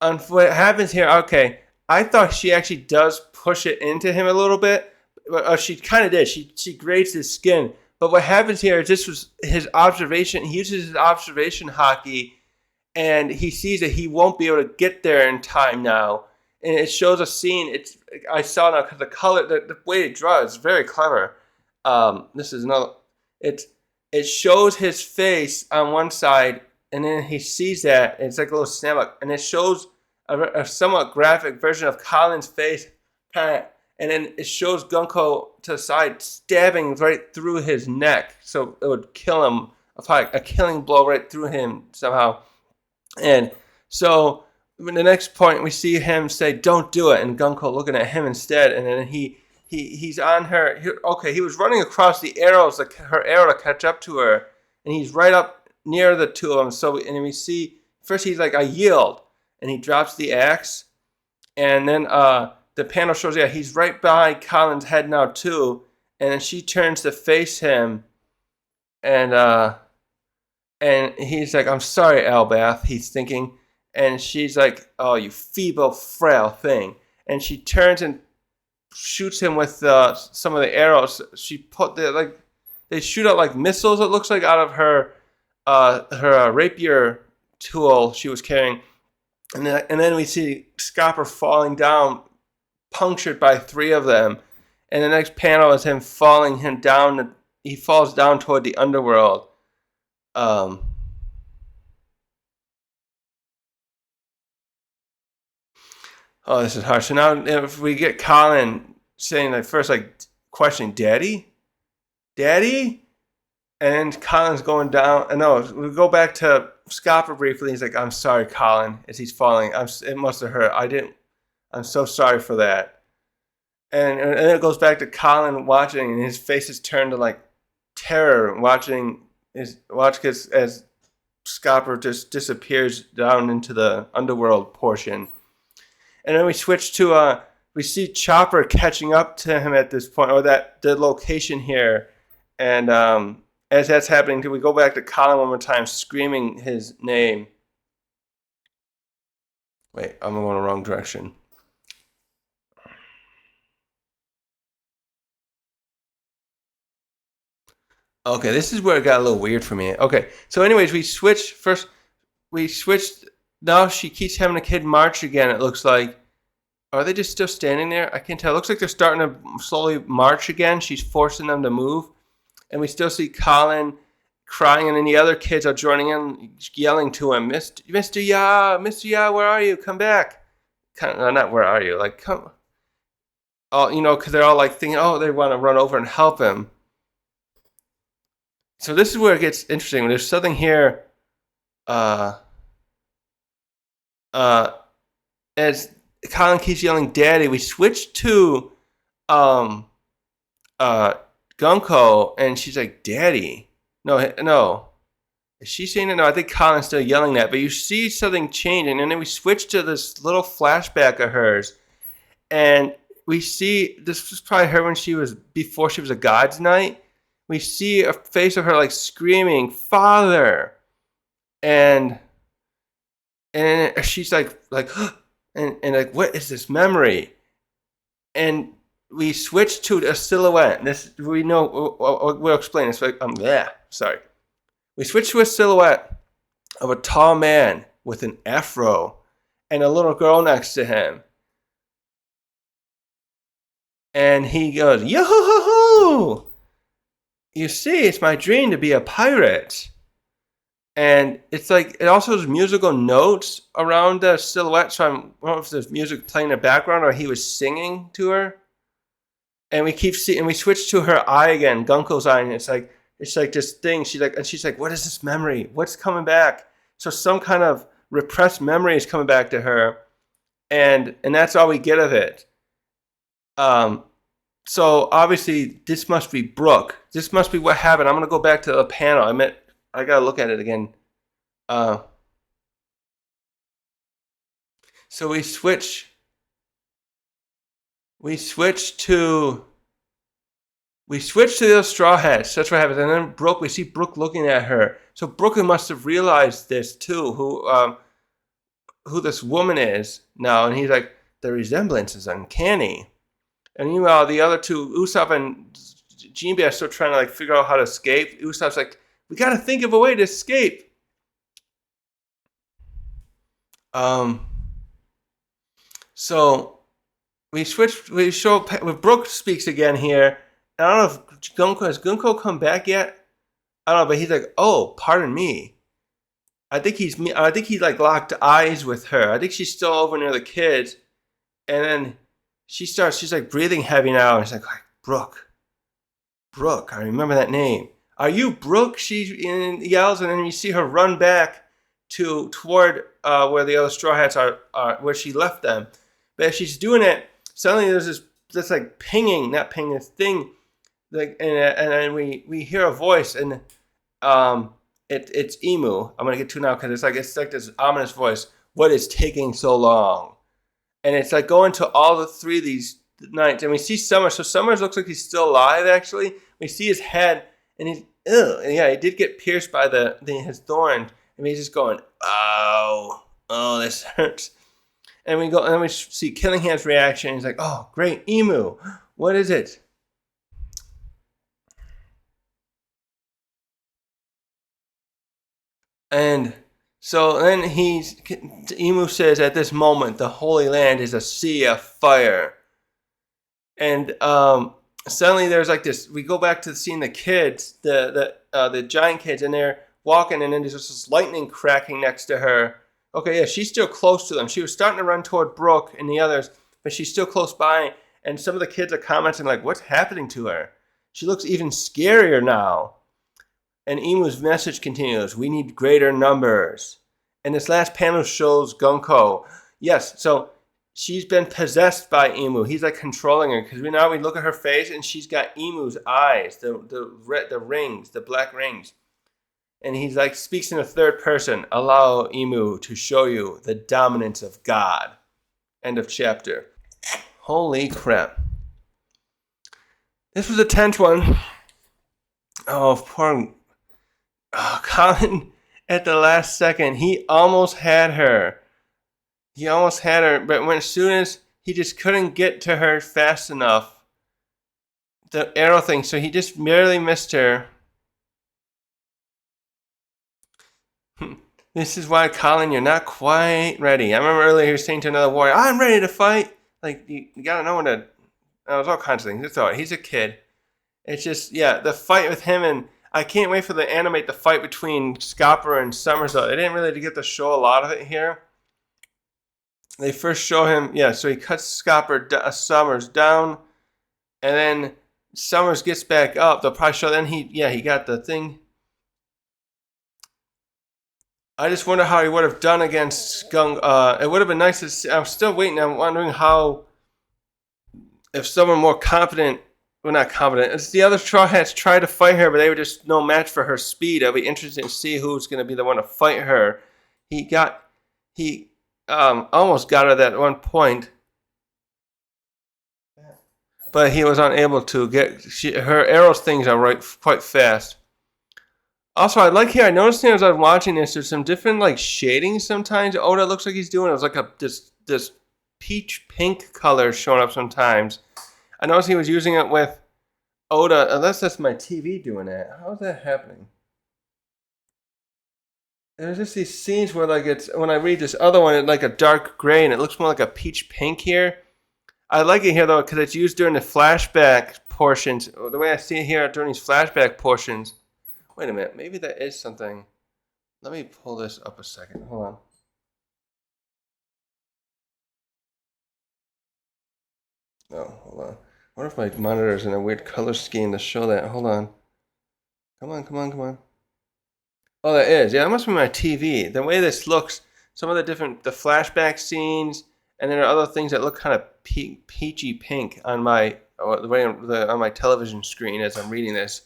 What happens here, okay, I thought she actually does push it into him a little bit. She kind of did. She grates his skin. But what happens here is this was his observation. He uses his observation hockey, and he sees that he won't be able to get there in time now. And it shows a scene. I saw now because the color, the way it draws is very clever. This is another. It shows his face on one side, and then he sees that. It's like a little snap, and it shows a somewhat graphic version of Colin's face, and then it shows Gunko to the side, stabbing right through his neck, so it would kill him, a killing blow right through him somehow. And so in the next point, we see him say, "Don't do it," and Gunko looking at him instead, and then he's on her. He was running across the arrows, like her arrow to catch up to her, and he's right up near the two of them. So and we see first he's like, "I yield," and he drops the axe, and then the panel shows, yeah, he's right behind Colin's head now too, and then she turns to face him, and he's like, "I'm sorry, Albath," he's thinking, and she's like, "Oh, you feeble, frail thing," and she turns and shoots him with some of the arrows. She put they shoot out like missiles. It looks like out of her rapier tool she was carrying, and then we see Scopper falling down, punctured by 3 of them. And the next panel is him falling him down. He falls down toward the underworld. Oh, this is hard. So now if we get Colin saying like first like questioning Daddy, and then Colin's going down. No, we go back to Scopper briefly. He's like, "I'm sorry, Colin," as he's falling. It must have hurt. I'm so sorry for that. And it goes back to Colin watching, and his face is turned to like terror, watching as Scopper just disappears down into the underworld portion. And then we switch to we see Chopper catching up to him at this point, or the location here. And as that's happening, we go back to Colin one more time, screaming his name. Wait, I'm going the wrong direction. Okay, this is where it got a little weird for me. Okay, so anyways, we switched. Now she keeps having a kid march again, it looks like. Are they just still standing there? I can't tell. It looks like they're starting to slowly march again. She's forcing them to move. And we still see Colin crying, and then the other kids are joining in, yelling to him, Mr. Ya, where are you? Come back. Not where are you? Like, come. Oh, because they're all like thinking, oh, they want to run over and help him. So this is where it gets interesting. There's something here. As Colin keeps yelling, "Daddy," we switch to Gunko, and she's like, "Daddy." No. Is she saying it? No, I think Colin's still yelling that. But you see something changing, and then we switch to this little flashback of hers, and we see this was probably her before she was a God's Knight. We see a face of her like screaming, "Father," and she's like, and like, what is this memory? And we switch to a silhouette. This we know. We'll explain this. Sorry. We switch to a silhouette of a tall man with an afro and a little girl next to him. And he goes, "Yo-ho-ho-ho! You see, it's my dream to be a pirate." And it's like, it also has musical notes around the silhouette. So I don't know if there's music playing in the background or he was singing to her. And we switch to her eye again, Gunko's eye, and it's like this thing. She's like, what is this memory? What's coming back? So some kind of repressed memory is coming back to her, and that's all we get of it. So obviously this must be Brooke. This must be what happened. I'm gonna go back to the panel. I gotta look at it again. So we switch to the straw hats. That's what happens. And then Brooke, we see Brooke looking at her. So Brooke must have realized this too, who this woman is now. And he's like, the resemblance is uncanny. And meanwhile, the other two, Usopp and Jinbei, are still trying to like figure out how to escape. Usopp's like, we got to think of a way to escape. So we show Brooke speaks again here. I don't know if has Gunko come back yet? I don't know, but he's like, "Oh, pardon me." I think he like locked eyes with her. I think she's still over near the kids, and then she's like breathing heavy now, and she's like, Brooke, I remember that name. Are you Brooke? She yells, and then you see her run back toward where the other Straw Hats are, where she left them. But as she's doing it, suddenly there's this like pinging, not pinging, this thing, like, and we hear a voice, and it's Emu. I'm gonna get to it now because it's like this ominous voice. what is taking so long? And it's like going to all the three of these nights. And we see Summers. So Summers looks like he's still alive, actually. We see his head, and he's, ugh. And yeah, he did get pierced by his thorn. And he's just going, oh, this hurts. And we go, and then we see Killingham's reaction. He's like, oh, great, Emu. What is it? And so then Emu says, at this moment, the Holy Land is a sea of fire. And suddenly there's like this, we go back to seeing the kids, the giant kids, and they're walking, and then there's just this lightning cracking next to her. Okay, yeah, she's still close to them. She was starting to run toward Brooke and the others, but she's still close by, and some of the kids are commenting like, what's happening to her? She looks even scarier now. And Emu's message continues, we need greater numbers. And this last panel shows Gunko. Yes, so she's been possessed by Emu. He's like controlling her, because we look at her face, and she's got Emu's eyes, the rings, the black rings. And he's like, speaks in a third person, allow Emu to show you the dominance of God. End of chapter. Holy crap. This was a tense one. Oh, poor Colin, at the last second, he almost had her. But as soon as he just couldn't get to her fast enough, the arrow thing, so he just barely missed her. This is why, Colin, you're not quite ready. I remember earlier he was saying to another warrior, I'm ready to fight. Like, you gotta know when to... There's all kinds of things. It's all right. He's a kid. It's just, yeah, the fight with him, and I can't wait for the animate the fight between Scopper and Summers. They didn't really get to show a lot of it here. They first show him, yeah, so he cuts Summers down, and then Summers gets back up. They'll probably show, then he got the thing. I just wonder how he would have done against Skunk. It would have been nice to see. I'm still waiting. I'm wondering how, if someone more competent, well, not competent, it's the other Straw Hats tried to fight her, but they were just no match for her speed. It'll be interesting to see who's going to be the one to fight her. He almost got her at one point, but he was unable to get. Her arrows things are quite fast. Also, I like here. I noticed as I was watching this, there's some different like shadings sometimes. Oda looks like he's doing. It was like this peach pink color showing up sometimes. I noticed he was using it with Oda. Unless that's my TV doing that. How is that happening? There's just these scenes where like it's when I read this other one, it's like a dark gray, and it looks more like a peach pink here. I like it here though because it's used during the flashback portions. The way I see it here during these flashback portions. Wait a minute, maybe that is something. Let me pull this up a second. Hold on. Oh, hold on. I wonder if my monitor is in a weird color scheme to show that. Hold on. Come on. Oh, that is. Yeah, that must be my TV. The way this looks, some of the flashback scenes, and then there are other things that look kind of peachy pink on my television screen as I'm reading this.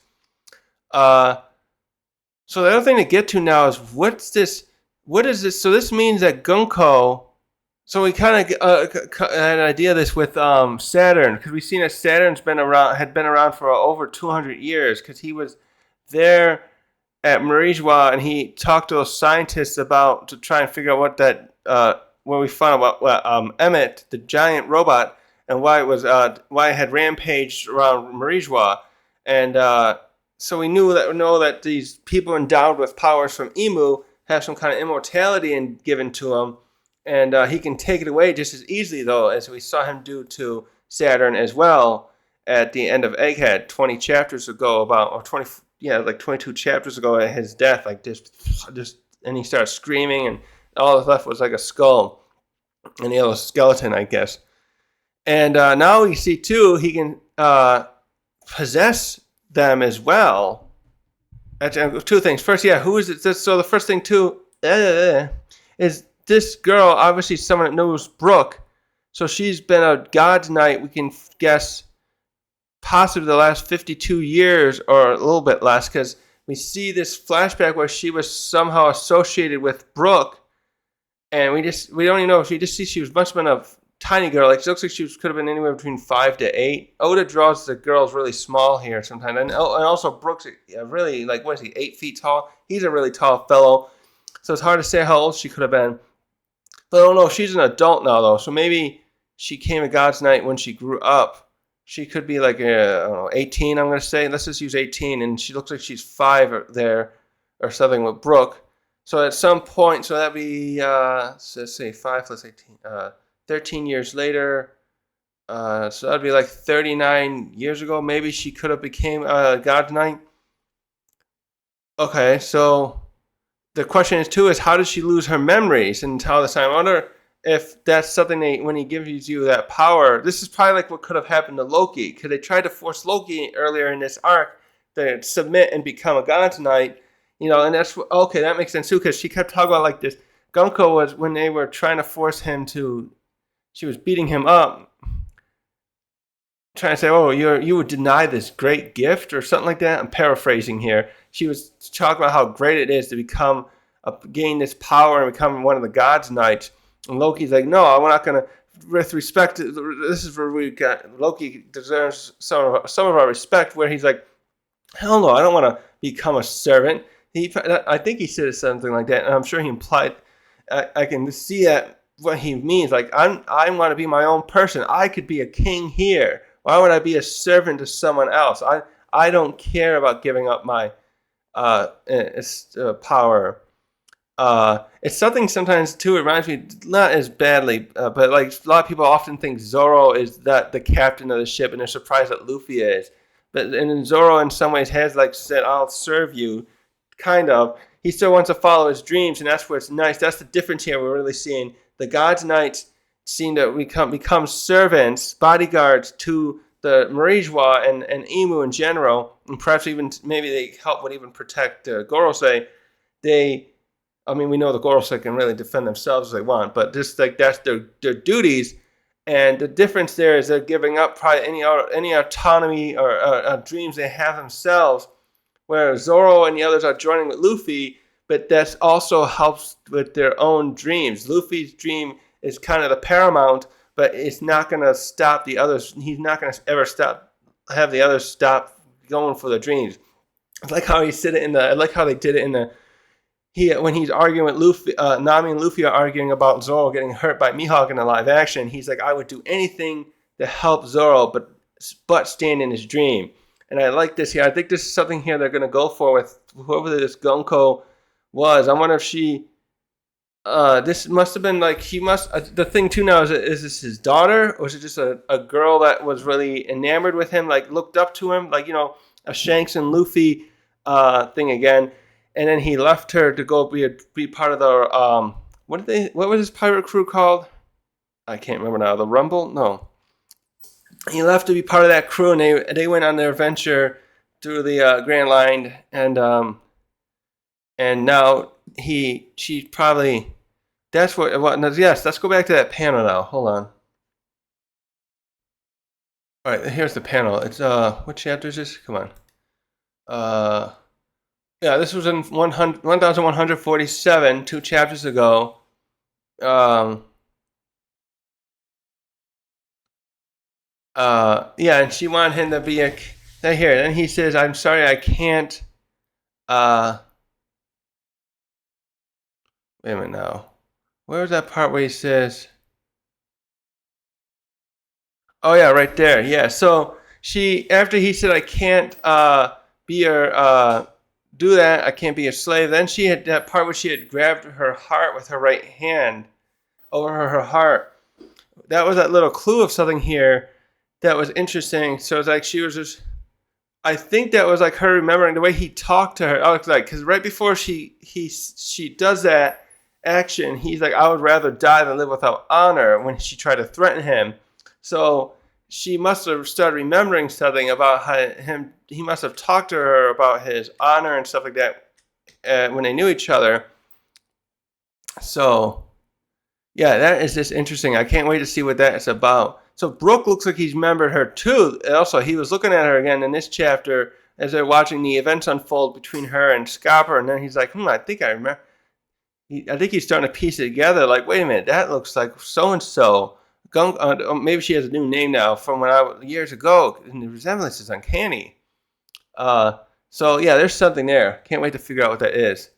So the other thing to get to now is what is this? So this means that Gunko. So we kind of had an idea of this with Saturn, because we've seen that Saturn's had been around for over 200 years, because he was there at Marijwa, and he talked to those scientists to try and figure out what we found about Emmet, the giant robot, and why it had rampaged around Marijwa, and so we know that these people endowed with powers from Emu have some kind of immortality given to them, and he can take it away just as easily, though, as we saw him do to Saturn as well at the end of Egghead 20 chapters ago, like 22 chapters ago at his death, like just, and he started screaming, and all that's left was like a skull and a yellow skeleton, I guess. And now we see too, he can possess them as well. Two things. First, who is it? So the first thing too is this girl, obviously someone that knows Brooke. So she's been a God's Knight, we can guess, possibly the last 52 years or a little bit less, because we see this flashback where she was somehow associated with Brooke, and we don't even know. She just see she must have been a tiny girl. Like, she looks like could have been anywhere between 5 to 8. Oda draws the girls really small here sometimes, and also Brooks really, like, what is he, 8 feet tall? He's a really tall fellow, so it's hard to say how old she could have been. But I don't know. She's an adult now though, so maybe she came to God's Night when she grew up. She could be like, I don't know, 18. I'm gonna say. Let's just use 18, and she looks like she's 5 there or something with Brooke. So at some point, so that'd be so let's say 5 plus 18, 13 years later. So that'd be like 39 years ago. Maybe she could have became God's Knight. Okay, so the question is too is how does she lose her memories and how this time? I wonder if that's something when he gives you that power. This is probably like what could have happened to Loki, because they tried to force Loki earlier in this arc to submit and become a God's Knight. And that's okay. That makes sense too, because she kept talking about like this. Gunko was when they were trying to force him to. She was beating him up, trying to say, "Oh, you would deny this great gift" or something like that. I'm paraphrasing here. She was talking about how great it is to gain this power and become one of the God's Knights. And Loki's like, "No, I'm not going to." With respect, this is where we got Loki deserves some of our respect. Where he's like, "Hell no, I don't want to become a servant." I think he said something like that, and I'm sure he implied. I can see that what he means. Like, I want to be my own person. I could be a king here. Why would I be a servant to someone else? I don't care about giving up my power. It's something sometimes too. It reminds me, not as badly, but like a lot of people often think Zoro is the captain of the ship, and they're surprised that Luffy is. And Zoro, in some ways, has like said, "I'll serve you," kind of. He still wants to follow his dreams, and that's where it's nice. That's the difference here. We're really seeing the God's Knights seem to become servants, bodyguards to the Marijwa and Imu in general, and perhaps even maybe they would even protect Gorosei. We know the Gorosei can really defend themselves if they want, but just like that's their duties. And the difference there is they're giving up probably any autonomy or dreams they have themselves, where Zoro and the others are joining with Luffy, but that also helps with their own dreams. Luffy's dream is kind of the paramount, but it's not going to stop the others. He's not going to ever have the others stop going for their dreams. I like how he said it I like how they did it when he's arguing with Luffy. Nami and Luffy are arguing about Zoro getting hurt by Mihawk in the live action. He's like, I would do anything to help Zoro, but stand in his dream. And I like this here. I think this is something here they're going to go for with whoever this Gunko was. I wonder if she. This must have been like the thing too now is this his daughter, or is it just a girl that was really enamored with him, like looked up to him, like a Shanks and Luffy thing again, and then he left her to go be part of the what was his pirate crew called? I can't remember now. The Rumble? No. He left to be part of that crew, and they went on their venture through the Grand Line, and now she probably. That's what. Yes, let's go back to that panel now. Hold on. All right, here's the panel. It's what chapter is this? Come on. Yeah, this was in 1147, 2 chapters ago. Yeah, and she wanted him to be here. And he says, "I'm sorry, I can't." Wait a minute now. Where was that part where he says? Oh yeah, right there. Yeah. So after he said, "I can't be your do that. I can't be a slave." Then she had that part where she had grabbed her heart with her right hand over her heart. That was that little clue of something here that was interesting. So it's like she was just. I think that was like her remembering the way he talked to her. I was like, because right before she does that action, he's like, "I would rather die than live without honor," when she tried to threaten him. So she must have started remembering something about he must have talked to her about his honor and stuff like that when they knew each other. So yeah, that is just interesting. I can't wait to see what that's about. So Brooke looks like he's remembered her too. Also, he was looking at her again in this chapter as they're watching the events unfold between her and Scopper, and then he's like, I think I remember. I think he's starting to piece it together. Like, wait a minute, that looks like so and so. Maybe she has a new name now from years ago, and the resemblance is uncanny. So yeah, there's something there. Can't wait to figure out what that is.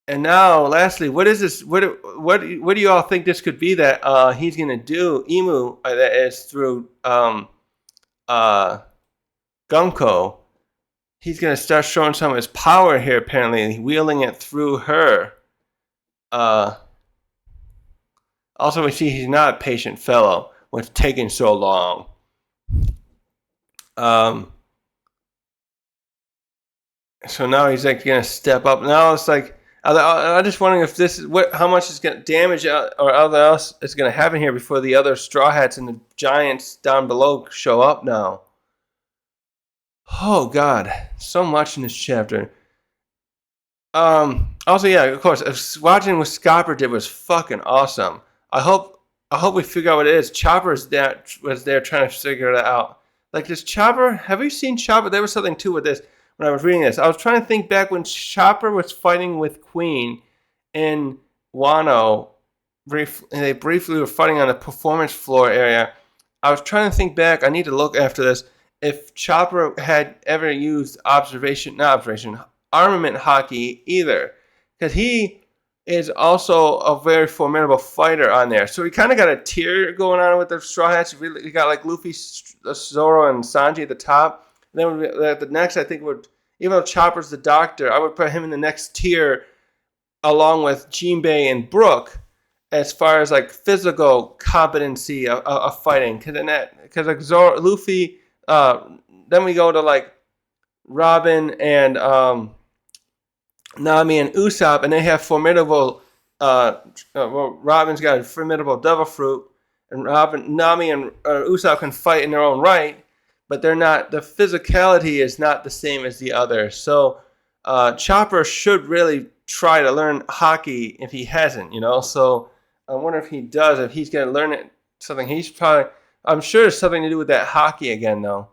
And now, lastly, what is this? What do you all think this could be that he's gonna do? Emu that is through Gunko. He's gonna start showing some of his power here. Apparently, wielding it through her. Also, we see he's not a patient fellow. What's taking so long? So now he's like gonna step up. Now it's like I'm just wondering if this is how much is gonna damage or other else is gonna happen here before the other Straw Hats and the Giants down below show up now. Oh God, so much in this chapter. Also, yeah, of course, watching what Scopper did was fucking awesome. I hope we figure out what it is. Chopper was there trying to figure it out. Like, does Chopper? Have you seen Chopper? There was something too with this. When I was reading this, I was trying to think back when Chopper was fighting with Queen in Wano. They briefly were fighting on the performance floor area. I was trying to think back. I need to look after this. If Chopper had ever used armament hockey either, because he is also a very formidable fighter on there. So we kind of got a tier going on with the Straw Hats. We got like Luffy, Zoro, and Sanji at the top. And then the next, I think, even though Chopper's the doctor, I would put him in the next tier along with Jinbei and Brook as far as like physical competency of fighting. Because like Zoro, Luffy, then we go to like Robin and Nami and Usopp, and they have formidable. Robin's got a formidable Devil Fruit, and Nami, and Usopp can fight in their own right. But they're not. The physicality is not the same as the others. So Chopper should really try to learn hockey if he hasn't, So I wonder if he does. If he's going to learn it, something he's probably. I'm sure it's something to do with that hockey again, though.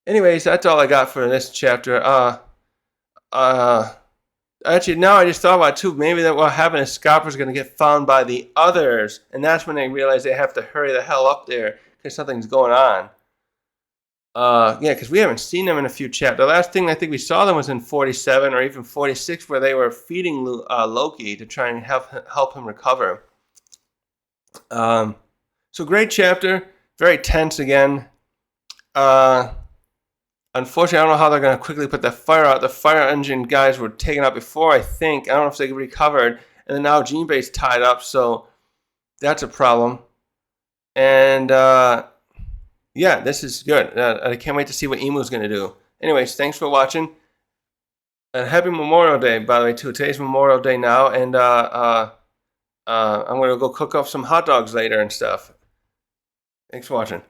Anyways, that's all I got for this chapter. Actually, now I just thought about it too. Maybe that what happened is Scopper's going to get found by the others, and that's when they realize they have to hurry the hell up there. Because something's going on. Yeah, because we haven't seen them in a few chapters. The last thing I think we saw them was in 47 or even 46, where they were feeding Loki to try and help him recover. So great chapter, very tense again. Unfortunately, I don't know how they're going to quickly put the fire out. The fire engine guys were taken out before, I think. I don't know if they recovered. And then now Jinbei's tied up, so that's a problem. And yeah, this is good. I can't wait to see what Emu's going to do. Anyways, thanks for watching. And happy Memorial Day, by the way, too. Today's Memorial Day now, and I'm going to go cook up some hot dogs later and stuff. Thanks for watching.